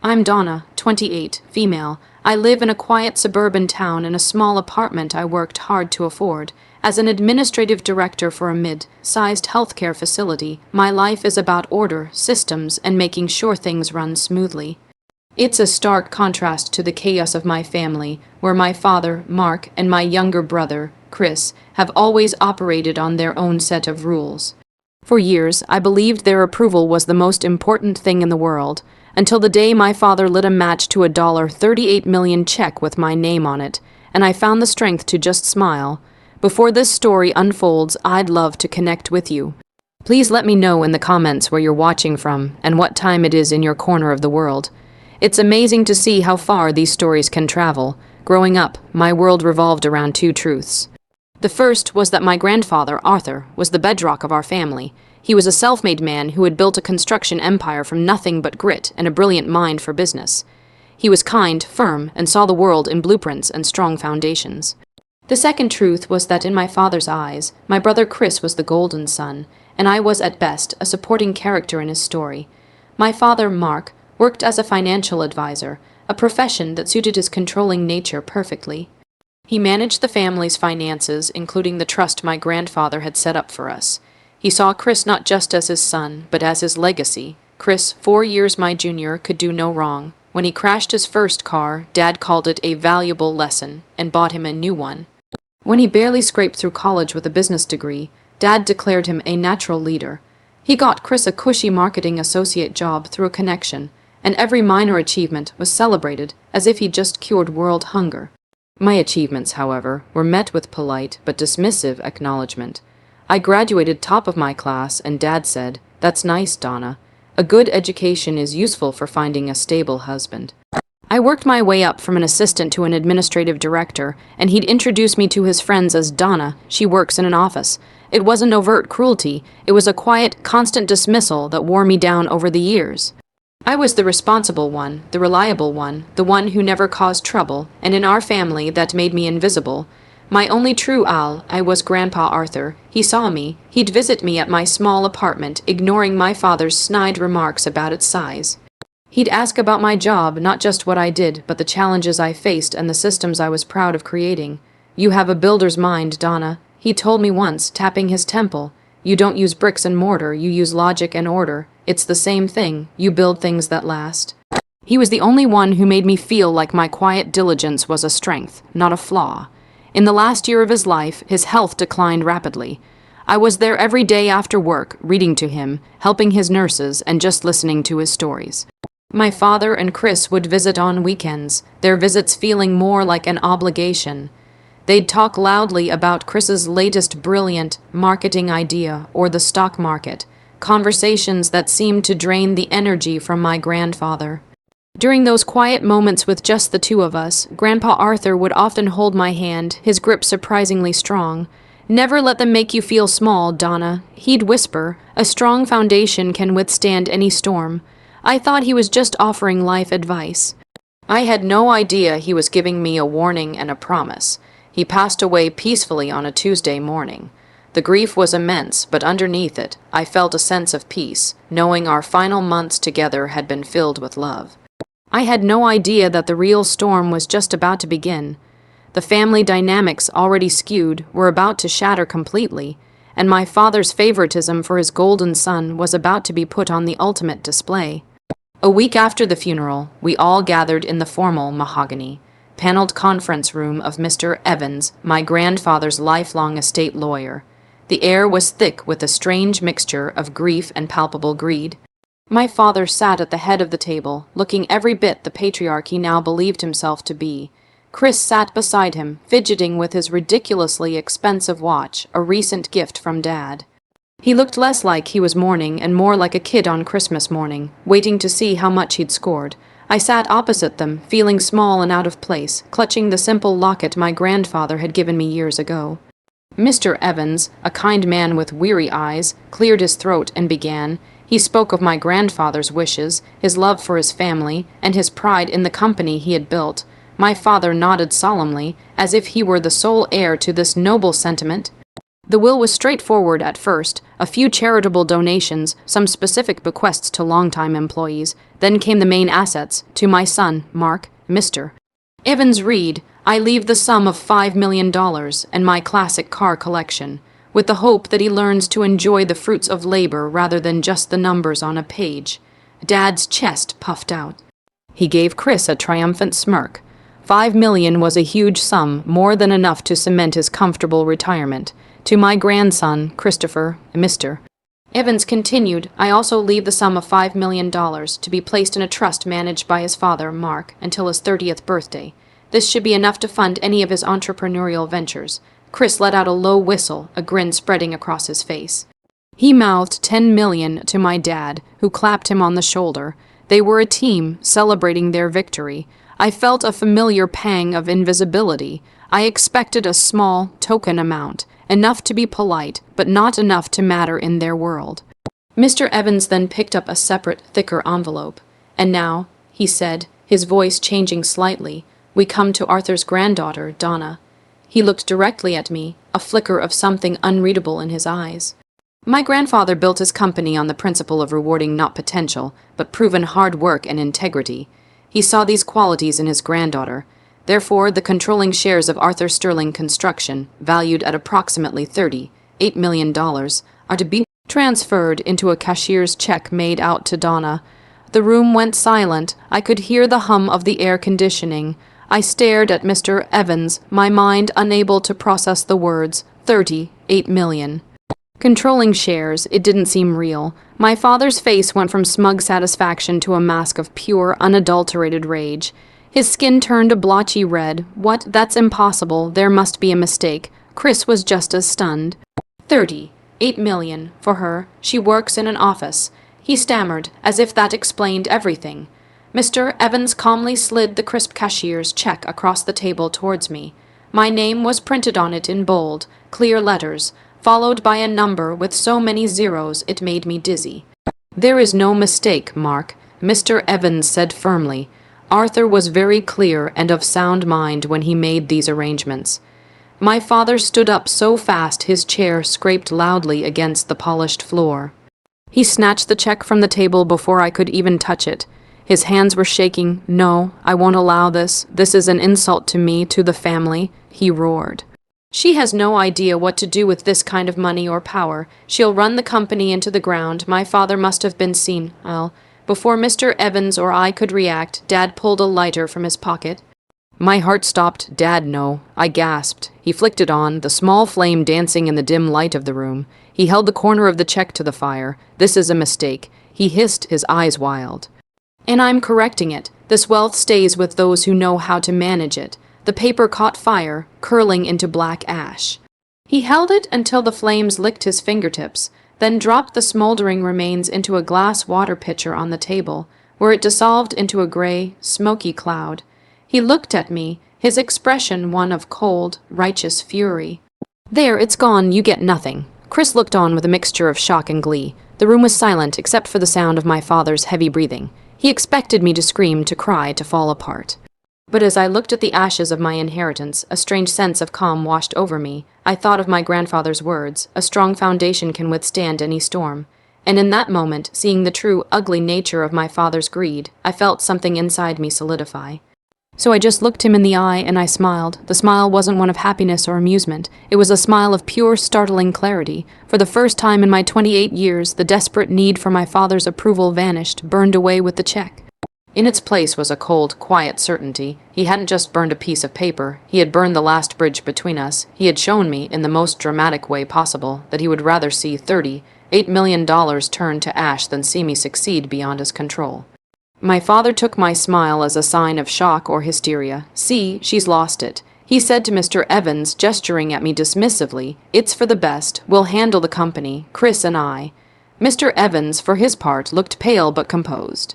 I'm Donna, 28, female. I live in a quiet suburban town in a small apartment I worked hard to afford. As an administrative director for a mid-sized healthcare facility, my life is about order, systems, and making sure things run smoothly. It's a stark contrast to the chaos of my family, where my father, Mark, and my younger brother, Chris, have always operated on their own set of rules. For years, I believed their approval was the most important thing in the world, until the day my father lit a match to a $38 million check with my name on it, and I found the strength to just smile. Before this story unfolds, I'd love to connect with you. Please let me know in the comments where you're watching from and what time it is in your corner of the world. It's amazing to see how far these stories can travel. Growing up, my world revolved around two truths. The first was that my grandfather, Arthur, was the bedrock of our family. He was a self-made man who had built a construction empire from nothing but grit and a brilliant mind for business. He was kind, firm, and saw the world in blueprints and strong foundations. The second truth was that in my father's eyes, my brother Chris was the golden son, and I was at best a supporting character in his story. My father, Mark, worked as a financial advisor, a profession that suited his controlling nature perfectly. He managed the family's finances, including the trust my grandfather had set up for us. He saw Chris not just as his son, but as his legacy. Chris, 4 years my junior, could do no wrong. When he crashed his first car, Dad called it a valuable lesson and bought him a new one. When he barely scraped through college with a business degree, Dad declared him a natural leader. He got Chris a cushy marketing associate job through a connection, and every minor achievement was celebrated as if he'd just cured world hunger. My achievements, however, were met with polite but dismissive acknowledgement. I graduated top of my class, and Dad said, "That's nice, Donna. A good education is useful for finding a stable husband." I worked my way up from an assistant to an administrative director, and he'd introduce me to his friends as Donna. She works in an office. It wasn't overt cruelty. It was a quiet, constant dismissal that wore me down over the years. I was the responsible one, the reliable one, the one who never caused trouble, and in our family that made me invisible. My only true I was Grandpa Arthur. He saw me. He'd visit me at my small apartment, ignoring my father's snide remarks about its size. He'd ask about my job, not just what I did, but the challenges I faced and the systems I was proud of creating. "You have a builder's mind, Donna," he told me once, tapping his temple. "You don't use bricks and mortar, you use logic and order. It's the same thing. You build things that last." He was the only one who made me feel like my quiet diligence was a strength, not a flaw. In the last year of his life, his health declined rapidly. I was there every day after work, reading to him, helping his nurses, and just listening to his stories. My father and Chris would visit on weekends, their visits feeling more like an obligation. They'd talk loudly about Chris's latest brilliant marketing idea or the stock market, conversations that seemed to drain the energy from my grandfather. During those quiet moments with just the two of us, Grandpa Arthur would often hold my hand, his grip surprisingly strong. "Never let them make you feel small, Donna," he'd whisper. "A strong foundation can withstand any storm." I thought he was just offering life advice. I had no idea he was giving me a warning and a promise. He passed away peacefully on a Tuesday morning. The grief was immense, but underneath it, I felt a sense of peace, knowing our final months together had been filled with love. I had no idea that the real storm was just about to begin. The family dynamics, already skewed, were about to shatter completely, and my father's favoritism for his golden son was about to be put on the ultimate display. A week after the funeral, we all gathered in the formal mahogany, paneled conference room of Mr. Evans, my grandfather's lifelong estate lawyer. The air was thick with a strange mixture of grief and palpable greed. My father sat at the head of the table, looking every bit the patriarch he now believed himself to be. Chris sat beside him, fidgeting with his ridiculously expensive watch, a recent gift from Dad. He looked less like he was mourning and more like a kid on Christmas morning, waiting to see how much he'd scored. I sat opposite them, feeling small and out of place, clutching the simple locket my grandfather had given me years ago. Mr. Evans, a kind man with weary eyes, cleared his throat and began. He spoke of my grandfather's wishes, his love for his family, and his pride in the company he had built. My father nodded solemnly, as if he were the sole heir to this noble sentiment. The will was straightforward at first, a few charitable donations, some specific bequests to longtime employees. Then came the main assets, to my son, Mark, Mr. Evans Reed. I leave the sum of $5 million and my classic car collection, with the hope that he learns to enjoy the fruits of labor rather than just the numbers on a page. Dad's chest puffed out. He gave Chris a triumphant smirk. $5 million was a huge sum, more than enough to cement his comfortable retirement. To my grandson, Christopher, Mr. Evans continued, I also leave the sum of $5 million to be placed in a trust managed by his father, Mark, until his 30th birthday. This should be enough to fund any of his entrepreneurial ventures. Chris let out a low whistle, a grin spreading across his face. He mouthed $10 million to my dad, who clapped him on the shoulder. They were a team, celebrating their victory. I felt a familiar pang of invisibility. I expected a small, token amount, enough to be polite, but not enough to matter in their world. Mr. Evans then picked up a separate, thicker envelope. And now, he said, his voice changing slightly, we come to Arthur's granddaughter, Donna. He looked directly at me, a flicker of something unreadable in his eyes. My grandfather built his company on the principle of rewarding not potential, but proven hard work and integrity. He saw these qualities in his granddaughter. Therefore, the controlling shares of Arthur Sterling Construction, valued at approximately $38 million, are to be transferred into a cashier's check made out to Donna. The room went silent. I could hear the hum of the air conditioning. I stared at Mr. Evans, my mind unable to process the words, 38 million. Controlling shares, it didn't seem real. My father's face went from smug satisfaction to a mask of pure, unadulterated rage. His skin turned a blotchy red. What? That's impossible. There must be a mistake. Chris was just as stunned. 38 million, for her. She works in an office. He stammered, as if that explained everything. Mr. Evans calmly slid the crisp cashier's check across the table towards me. My name was printed on it in bold, clear letters, followed by a number with so many zeros it made me dizzy. There is no mistake, Mark, Mr. Evans said firmly. Arthur was very clear and of sound mind when he made these arrangements. My father stood up so fast his chair scraped loudly against the polished floor. He snatched the check from the table before I could even touch it. His hands were shaking. No, I won't allow this. This is an insult to me, to the family, he roared. She has no idea what to do with this kind of money or power. She'll run the company into the ground. My father must have been seen. Before Mr. Evans or I could react, Dad pulled a lighter from his pocket. My heart stopped. Dad, no. I gasped. He flicked it on, the small flame dancing in the dim light of the room. He held the corner of the check to the fire. This is a mistake. He hissed, his eyes wild. And I'm correcting it. This wealth stays with those who know how to manage it. The paper caught fire, curling into black ash. He held it until the flames licked his fingertips, then dropped the smoldering remains into a glass water pitcher on the table, where it dissolved into a gray, smoky cloud. He looked at me, his expression one of cold, righteous fury. There, it's gone, you get nothing. Chris looked on with a mixture of shock and glee. The room was silent except for the sound of my father's heavy breathing. He expected me to scream, to cry, to fall apart. But as I looked at the ashes of my inheritance, a strange sense of calm washed over me. I thought of my grandfather's words, a strong foundation can withstand any storm. And in that moment, seeing the true, ugly nature of my father's greed, I felt something inside me solidify. So I just looked him in the eye and I smiled. The smile wasn't one of happiness or amusement. It was a smile of pure, startling clarity. For the first time in my 28 years, the desperate need for my father's approval vanished, burned away with the check. In its place was a cold, quiet certainty. He hadn't just burned a piece of paper. He had burned the last bridge between us. He had shown me, in the most dramatic way possible, that he would rather see $38 million turn to ash than see me succeed beyond his control. My father took my smile as a sign of shock or hysteria. See, she's lost it. He said to Mr. Evans, gesturing at me dismissively, it's for the best. We'll handle the company, Chris and I. Mr. Evans, for his part, looked pale but composed.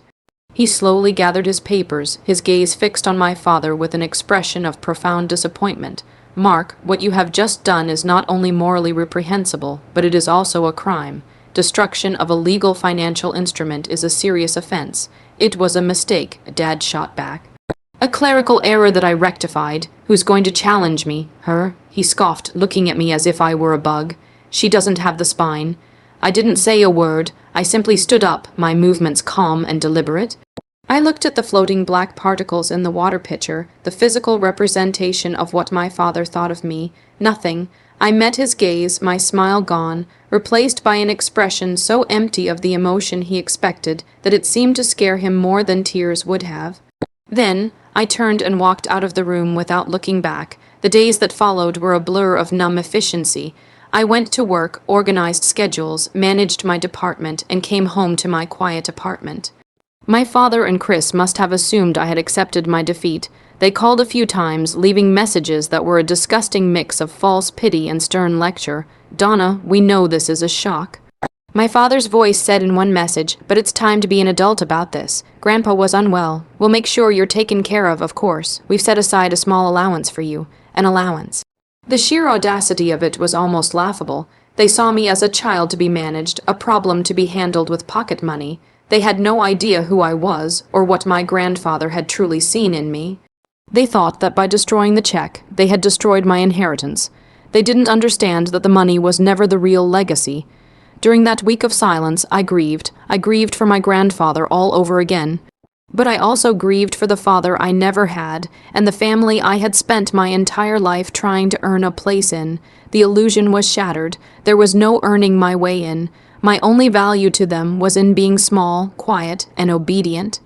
He slowly gathered his papers, his gaze fixed on my father with an expression of profound disappointment. Mark, what you have just done is not only morally reprehensible, but it is also a crime. Destruction of a legal financial instrument is a serious offense. It was a mistake, Dad shot back. A clerical error that I rectified. Who's going to challenge me? Her? He scoffed, looking at me as if I were a bug. She doesn't have the spine. I didn't say a word. I simply stood up, my movements calm and deliberate. I looked at the floating black particles in the water pitcher, the physical representation of what my father thought of me. Nothing. I met his gaze, my smile gone, replaced by an expression so empty of the emotion he expected that it seemed to scare him more than tears would have. Then I turned and walked out of the room without looking back. The days that followed were a blur of numb efficiency. I went to work, organized schedules, managed my department, and came home to my quiet apartment. My father and Chris must have assumed I had accepted my defeat. They called a few times, leaving messages that were a disgusting mix of false pity and stern lecture. "Donna, we know this is a shock." My father's voice said in one message, "But it's time to be an adult about this. Grandpa was unwell. We'll make sure you're taken care of course. We've set aside a small allowance for you." An allowance. The sheer audacity of it was almost laughable. They saw me as a child to be managed, a problem to be handled with pocket money. They had no idea who I was, or what my grandfather had truly seen in me. They thought that by destroying the check, they had destroyed my inheritance. They didn't understand that the money was never the real legacy. During that week of silence, I grieved. I grieved for my grandfather all over again. But I also grieved for the father I never had, and the family I had spent my entire life trying to earn a place in. The illusion was shattered. There was no earning my way in. My only value to them was in being small, quiet, and obedient.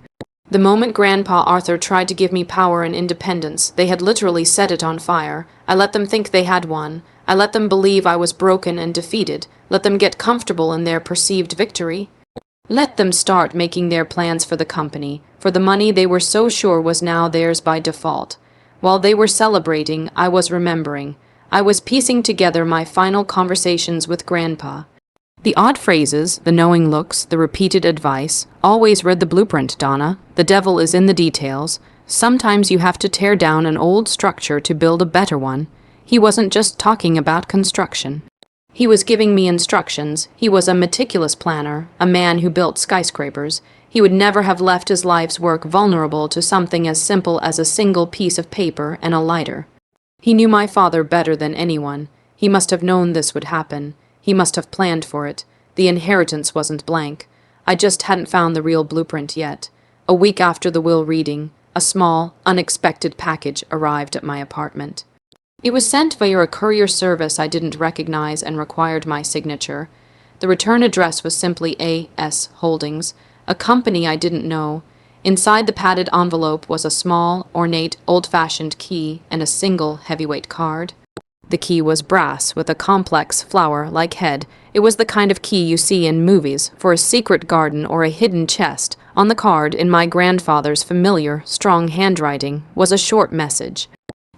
The moment Grandpa Arthur tried to give me power and independence, they had literally set it on fire. I let them think they had won. I let them believe I was broken and defeated. Let them get comfortable in their perceived victory. Let them start making their plans for the company, for the money they were so sure was now theirs by default. While they were celebrating, I was remembering. I was piecing together my final conversations with Grandpa. The odd phrases, the knowing looks, the repeated advice. Always read the blueprint, Donna. The devil is in the details. Sometimes you have to tear down an old structure to build a better one. He wasn't just talking about construction. He was giving me instructions. He was a meticulous planner, a man who built skyscrapers. He would never have left his life's work vulnerable to something as simple as a single piece of paper and a lighter. He knew my father better than anyone. He must have known this would happen. He must have planned for it. The inheritance wasn't blank. I just hadn't found the real blueprint yet. A week after the will reading, a small, unexpected package arrived at my apartment. It was sent via a courier service I didn't recognize and required my signature. The return address was simply A.S. Holdings, a company I didn't know. Inside the padded envelope was a small, ornate, old-fashioned key and a single heavyweight card. The key was brass with a complex flower-like head. It was the kind of key you see in movies for a secret garden or a hidden chest. On the card, in my grandfather's familiar, strong handwriting, was a short message.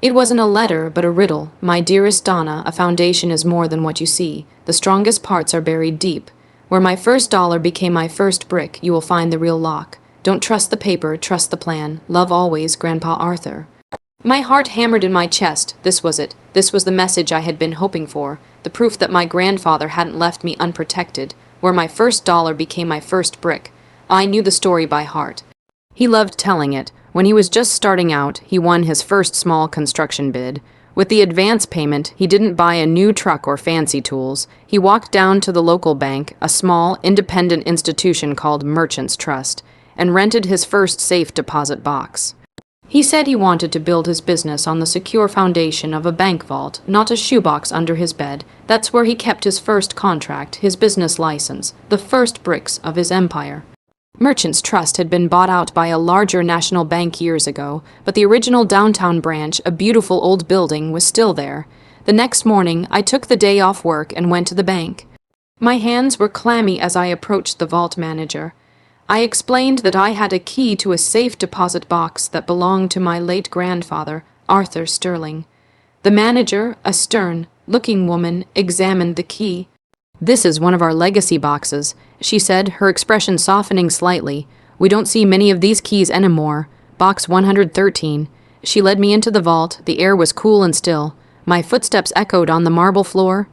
It wasn't a letter, but a riddle. "My dearest Donna, a foundation is more than what you see. The strongest parts are buried deep. Where my first dollar became my first brick, you will find the real lock. Don't trust the paper, trust the plan. Love always, Grandpa Arthur." My heart hammered in my chest. This was it. This was the message I had been hoping for. The proof that my grandfather hadn't left me unprotected. Where my first dollar became my first brick. I knew the story by heart. He loved telling it. When he was just starting out, he won his first small construction bid. With the advance payment, he didn't buy a new truck or fancy tools. He walked down to the local bank, a small, independent institution called Merchants Trust, and rented his first safe deposit box. He said he wanted to build his business on the secure foundation of a bank vault, not a shoebox under his bed. That's where he kept his first contract, his business license, the first bricks of his empire. Merchants Trust had been bought out by a larger national bank years ago, but the original downtown branch, a beautiful old building, was still there. The next morning, I took the day off work and went to the bank. My hands were clammy as I approached the vault manager. I explained that I had a key to a safe deposit box that belonged to my late grandfather, Arthur Sterling. The manager, a stern-looking woman, examined the key. "This is one of our legacy boxes," she said, her expression softening slightly. "We don't see many of these keys anymore. Box 113. She led me into the vault. The air was cool and still. My footsteps echoed on the marble floor.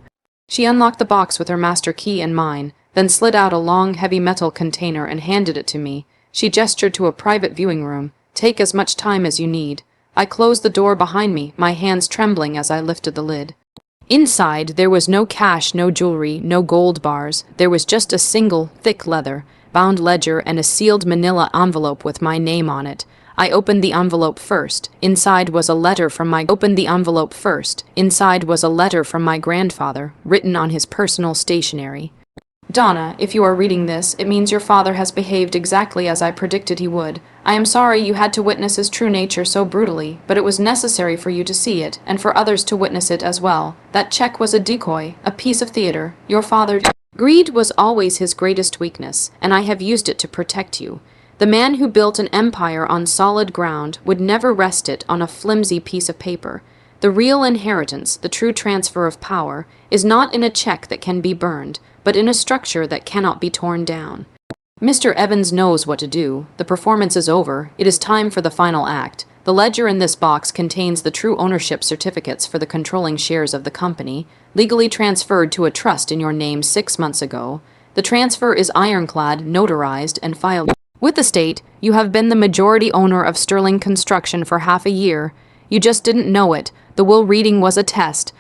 She unlocked the box with her master key and mine, then slid out a long, heavy metal container and handed it to me. She gestured to a private viewing room. "Take as much time as you need." I closed the door behind me, my hands trembling as I lifted the lid. Inside, there was no cash, no jewelry, no gold bars. There was just a single, thick leather, bound ledger and a sealed manila envelope with my name on it. I opened the envelope first. Inside was a letter from my grandfather, written on his personal stationery. Donna, if you are reading this, it means your father has behaved exactly as I predicted he would. I am sorry you had to witness his true nature so brutally, but it was necessary for you to see it, and for others to witness it as well. That check was a decoy, a piece of theater. Your father... Greed was always his greatest weakness, and I have used it to protect you. The man who built an empire on solid ground would never rest it on a flimsy piece of paper. The real inheritance, the true transfer of power, is not in a check that can be burned, but in a structure that cannot be torn down. Mr. Evans knows what to do. The performance is over. It is time for the final act. The ledger in this box contains the true ownership certificates for the controlling shares of the company, legally transferred to a trust in your name 6 months ago. The transfer is ironclad, notarized, and filed with the state. You have been the majority owner of Sterling Construction for half a year. You just didn't know it. The will reading was a test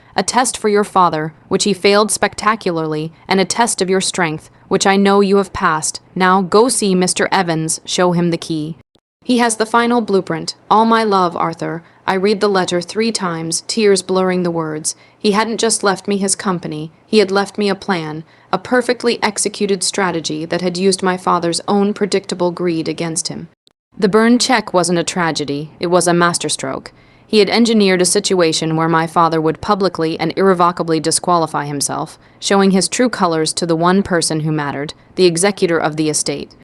for your father, which he failed spectacularly, and a test of your strength, which I know you have passed. Now go see Mr. Evans, show him the key. He has the final blueprint. All my love, Arthur. I read the letter 3 times, tears blurring the words. He hadn't just left me his company. He had left me a plan, a perfectly executed strategy that had used my father's own predictable greed against him. The burned check wasn't a tragedy. It was a masterstroke. He had engineered a situation where my father would publicly and irrevocably disqualify himself, showing his true colors to the one person who mattered, the executor of the estate.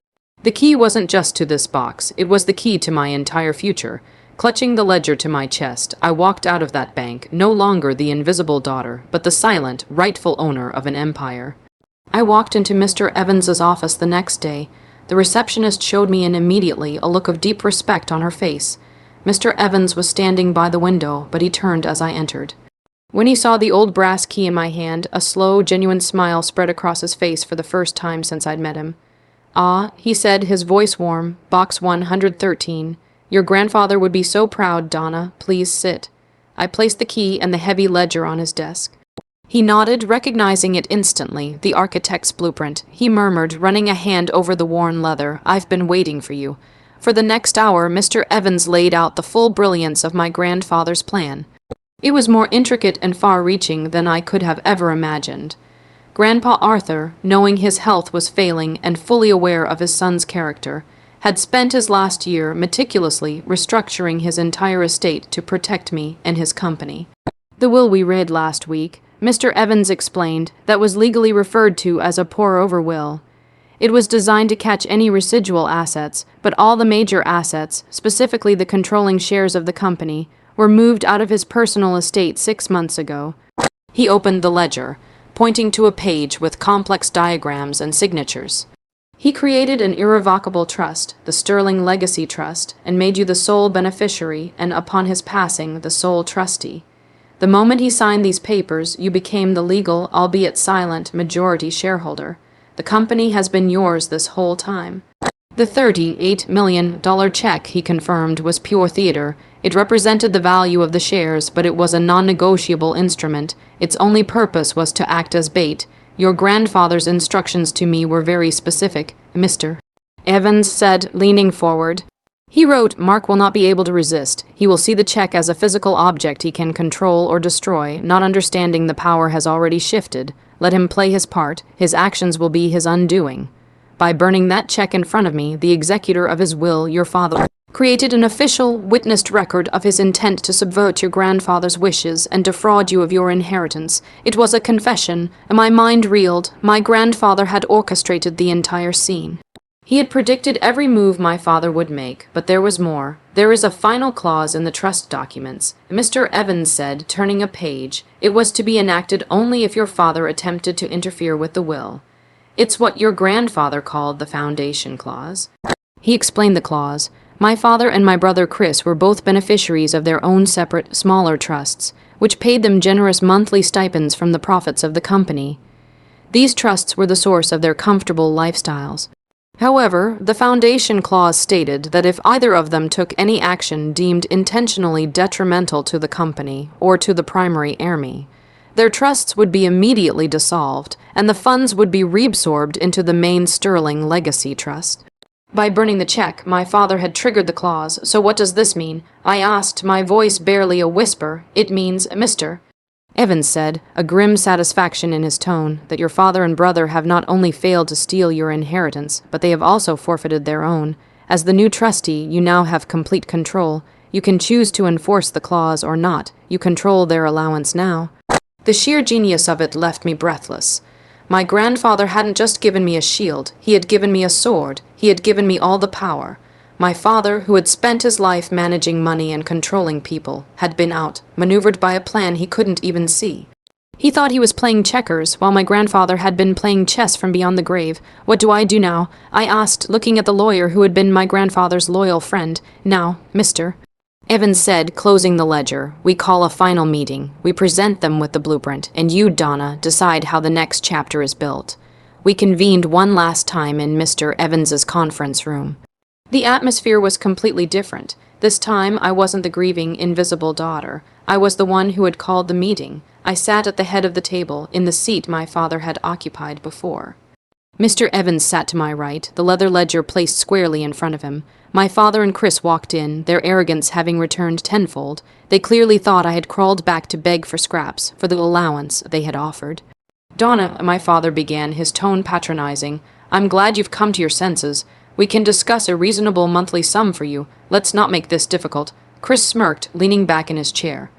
The key wasn't just to this box, it was the key to my entire future. Clutching the ledger to my chest, I walked out of that bank, no longer the invisible daughter, but the silent, rightful owner of an empire. I walked into Mr. Evans's office the next day. The receptionist showed me in immediately, a look of deep respect on her face. Mr. Evans was standing by the window, but he turned as I entered. When he saw the old brass key in my hand, a slow, genuine smile spread across his face for the first time since I'd met him. "Ah," he said, his voice warm, "Box 113. Your grandfather would be so proud, Donna. Please sit." I placed the key and the heavy ledger on his desk. He nodded, recognizing it instantly, the architect's blueprint. He murmured, running a hand over the worn leather, "I've been waiting for you." For the next hour, Mr. Evans laid out the full brilliance of my grandfather's plan. It was more intricate and far-reaching than I could have ever imagined. Grandpa Arthur, knowing his health was failing and fully aware of his son's character, had spent his last year meticulously restructuring his entire estate to protect me and his company. The will we read last week, Mr. Evans explained, that was legally referred to as a pour-over will. It was designed to catch any residual assets, but all the major assets, specifically the controlling shares of the company, were moved out of his personal estate 6 months ago. He opened the ledger, pointing to a page with complex diagrams and signatures. He created an irrevocable trust, the Sterling Legacy Trust, and made you the sole beneficiary and, upon his passing, the sole trustee. The moment he signed these papers, you became the legal, albeit silent, majority shareholder. The company has been yours this whole time. The $38 million check, he confirmed, was pure theater. It represented the value of the shares, but it was a non-negotiable instrument. Its only purpose was to act as bait. Your grandfather's instructions to me were very specific, Mr. Evans said, leaning forward. He wrote, "Mark will not be able to resist. He will see the check as a physical object he can control or destroy, not understanding the power has already shifted. Let him play his part. His actions will be his undoing." By burning that check in front of me, the executor of his will, your father, created an official, witnessed record of his intent to subvert your grandfather's wishes and defraud you of your inheritance. It was a confession, and my mind reeled. My grandfather had orchestrated the entire scene. He had predicted every move my father would make, but there was more. "There is a final clause in the trust documents," Mr. Evans said, turning a page. "It was to be enacted only if your father attempted to interfere with the will. It's what your grandfather called the foundation clause." He explained the clause. My father and my brother Chris were both beneficiaries of their own separate, smaller trusts, which paid them generous monthly stipends from the profits of the company. These trusts were the source of their comfortable lifestyles. However, the foundation clause stated that if either of them took any action deemed intentionally detrimental to the company or to the primary heir, Their trusts would be immediately dissolved, and the funds would be reabsorbed into the main Sterling Legacy Trust. By burning the check, my father had triggered the clause. So what does this mean? I asked, my voice barely a whisper. It means, Mr. Evans said, a grim satisfaction in his tone, that your father and brother have not only failed to steal your inheritance, but they have also forfeited their own. As the new trustee, you now have complete control. You can choose to enforce the clause or not. You control their allowance now. The sheer genius of it left me breathless. My grandfather hadn't just given me a shield, he had given me a sword, he had given me all the power. My father, who had spent his life managing money and controlling people, had been out, maneuvered by a plan he couldn't even see. He thought he was playing checkers, while my grandfather had been playing chess from beyond the grave. What do I do now? I asked, looking at the lawyer who had been my grandfather's loyal friend. Now, Mr. Evans said, closing the ledger, we call a final meeting. We present them with the blueprint, and you, Donna, decide how the next chapter is built. We convened one last time in Mr. Evans's conference room. The atmosphere was completely different. This time I wasn't the grieving, invisible daughter. I was the one who had called the meeting. I sat at the head of the table, in the seat my father had occupied before. Mr. Evans sat to my right, the leather ledger placed squarely in front of him. My father and Chris walked in, their arrogance having returned tenfold. They clearly thought I had crawled back to beg for scraps, for the allowance they had offered. Donna, my father began, his tone patronizing, I'm glad you've come to your senses. We can discuss a reasonable monthly sum for you. Let's not make this difficult. Chris smirked, leaning back in his chair.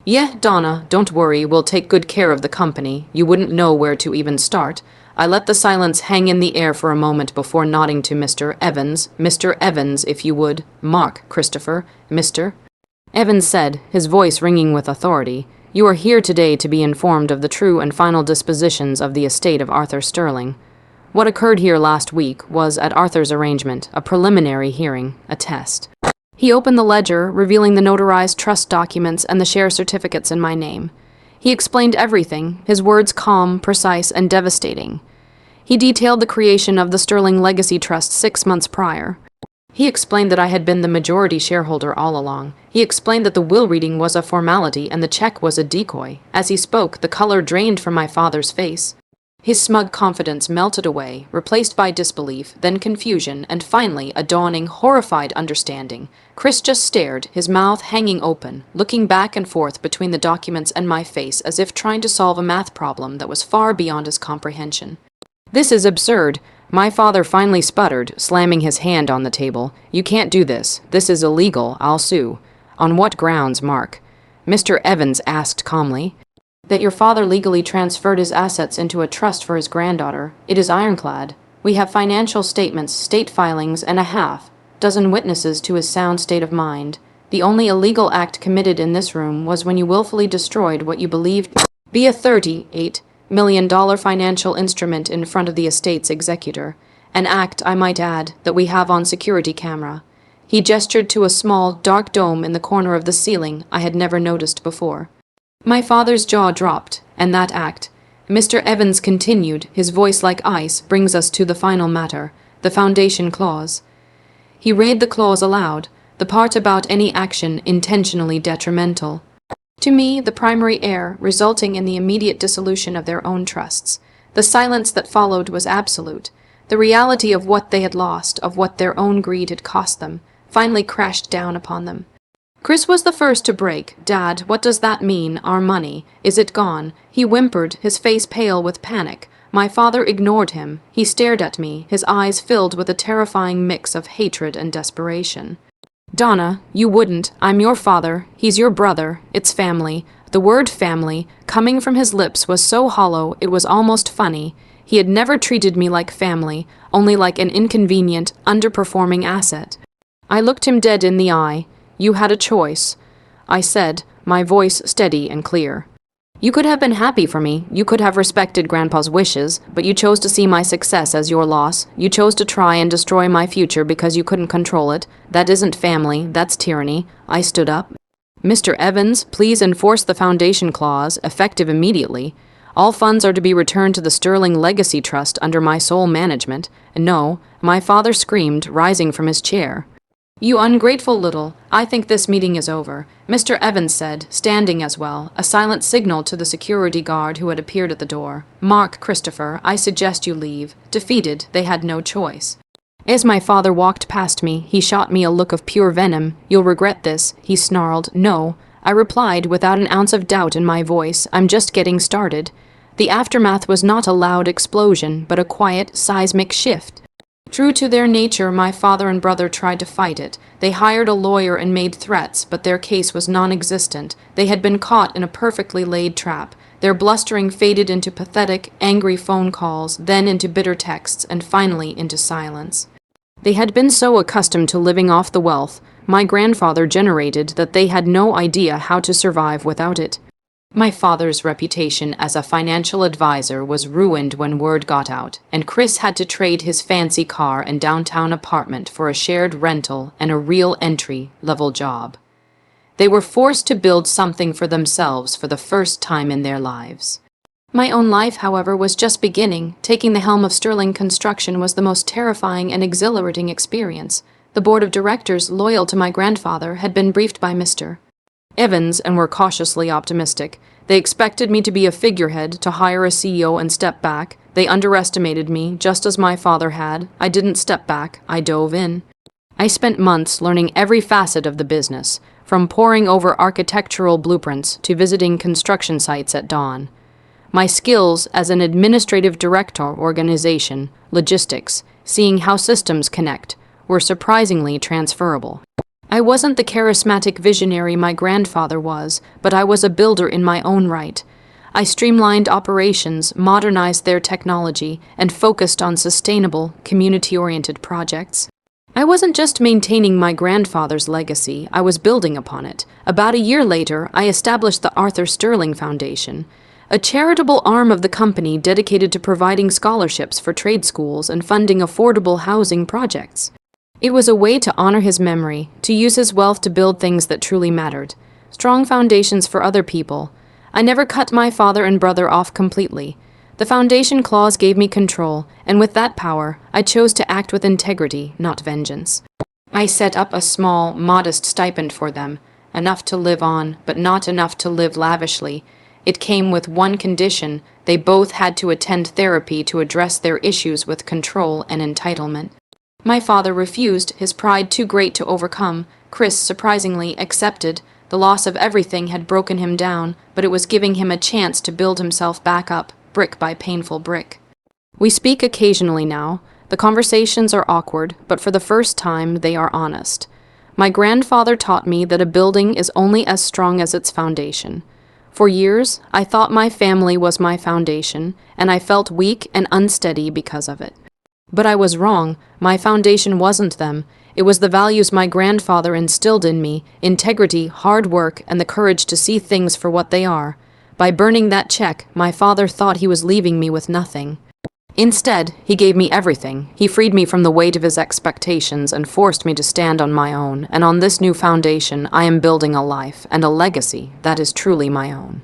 Yeah, Donna, don't worry, we'll take good care of the company. You wouldn't know where to even start. I let the silence hang in the air for a moment before nodding to Mr. Evans. Mr. Evans, if you would. Mark, Christopher. Mr. Evans said, his voice ringing with authority, you are here today to be informed of the true and final dispositions of the estate of Arthur Sterling. What occurred here last week was, at Arthur's arrangement, a preliminary hearing, a test. He opened the ledger, revealing the notarized trust documents and the share certificates in my name. He explained everything, his words calm, precise, and devastating. He detailed the creation of the Sterling Legacy Trust 6 months prior. He explained that I had been the majority shareholder all along. He explained that the will reading was a formality and the check was a decoy. As he spoke, the color drained from my father's face. His smug confidence melted away, replaced by disbelief, then confusion, and finally a dawning, horrified understanding. Chris just stared, his mouth hanging open, looking back and forth between the documents and my face as if trying to solve a math problem that was far beyond his comprehension. This is absurd. My father finally sputtered, slamming his hand on the table. You can't do this. This is illegal. I'll sue. On what grounds, Mark? Mr. Evans asked calmly. That your father legally transferred his assets into a trust for his granddaughter. It is ironclad. We have financial statements, state filings, and a half-dozen witnesses to his sound state of mind. The only illegal act committed in this room was when you willfully destroyed what you believed to be a $38 million financial instrument in front of the estate's executor. An act, I might add, that we have on security camera. He gestured to a small, dark dome in the corner of the ceiling I had never noticed before. My father's jaw dropped, and that act, Mr. Evans continued, his voice like ice, brings us to the final matter, the foundation clause. He read the clause aloud, the part about any action intentionally detrimental. To me, the primary error, resulting in the immediate dissolution of their own trusts. The silence that followed was absolute. The reality of what they had lost, of what their own greed had cost them, finally crashed down upon them. Chris was the first to break. Dad, what does that mean, our money? Is it gone? He whimpered, his face pale with panic. My father ignored him. He stared at me, his eyes filled with a terrifying mix of hatred and desperation. Donna, you wouldn't. I'm your father. He's your brother. It's family. The word family, coming from his lips, was so hollow it was almost funny. He had never treated me like family, only like an inconvenient, underperforming asset. I looked him dead in the eye. You had a choice, I said, my voice steady and clear. You could have been happy for me. You could have respected Grandpa's wishes, but you chose to see my success as your loss. You chose to try and destroy my future because you couldn't control it. That isn't family. That's tyranny. I stood up. Mr. Evans, please enforce the foundation clause, effective immediately. All funds are to be returned to the Sterling Legacy Trust under my sole management. No, my father screamed, rising from his chair. You ungrateful little, I think this meeting is over, Mr. Evans said, standing as well, a silent signal to the security guard who had appeared at the door. Mark, Christopher, I suggest you leave. Defeated, they had no choice. As my father walked past me, he shot me a look of pure venom. You'll regret this, he snarled. No, I replied without an ounce of doubt in my voice. I'm just getting started. The aftermath was not a loud explosion, but a quiet, seismic shift. True to their nature, my father and brother tried to fight it. They hired a lawyer and made threats, but their case was non-existent. They had been caught in a perfectly laid trap. Their blustering faded into pathetic, angry phone calls, then into bitter texts, and finally into silence. They had been so accustomed to living off the wealth my grandfather generated that they had no idea how to survive without it. My father's reputation as a financial advisor was ruined when word got out, and Chris had to trade his fancy car and downtown apartment for a shared rental and a real entry-level job. They were forced to build something for themselves for the first time in their lives. My own life, however, was just beginning. Taking the helm of Sterling Construction was the most terrifying and exhilarating experience. The board of directors, loyal to my grandfather, had been briefed by Mr. Evans and were cautiously optimistic. They expected me to be a figurehead, to hire a CEO and step back. They underestimated me, just as my father had. I didn't step back, I dove in. I spent months learning every facet of the business, from poring over architectural blueprints to visiting construction sites at dawn. My skills as an administrative director, organization, logistics, seeing how systems connect, were surprisingly transferable. I wasn't the charismatic visionary my grandfather was, but I was a builder in my own right. I streamlined operations, modernized their technology, and focused on sustainable, community-oriented projects. I wasn't just maintaining my grandfather's legacy, I was building upon it. About a year later, I established the Arthur Sterling Foundation, a charitable arm of the company dedicated to providing scholarships for trade schools and funding affordable housing projects. It was a way to honor his memory, to use his wealth to build things that truly mattered. Strong foundations for other people. I never cut my father and brother off completely. The foundation clause gave me control, and with that power, I chose to act with integrity, not vengeance. I set up a small, modest stipend for them, enough to live on, but not enough to live lavishly. It came with one condition: they both had to attend therapy to address their issues with control and entitlement. My father refused, his pride too great to overcome. Chris, surprisingly, accepted. The loss of everything had broken him down, but it was giving him a chance to build himself back up, brick by painful brick. We speak occasionally now. The conversations are awkward, but for the first time they are honest. My grandfather taught me that a building is only as strong as its foundation. For years, I thought my family was my foundation, and I felt weak and unsteady because of it. But I was wrong. My foundation wasn't them. It was the values my grandfather instilled in me: integrity, hard work, and the courage to see things for what they are. By burning that check, my father thought he was leaving me with nothing. Instead, he gave me everything. He freed me from the weight of his expectations and forced me to stand on my own. And on this new foundation, I am building a life and a legacy that is truly my own.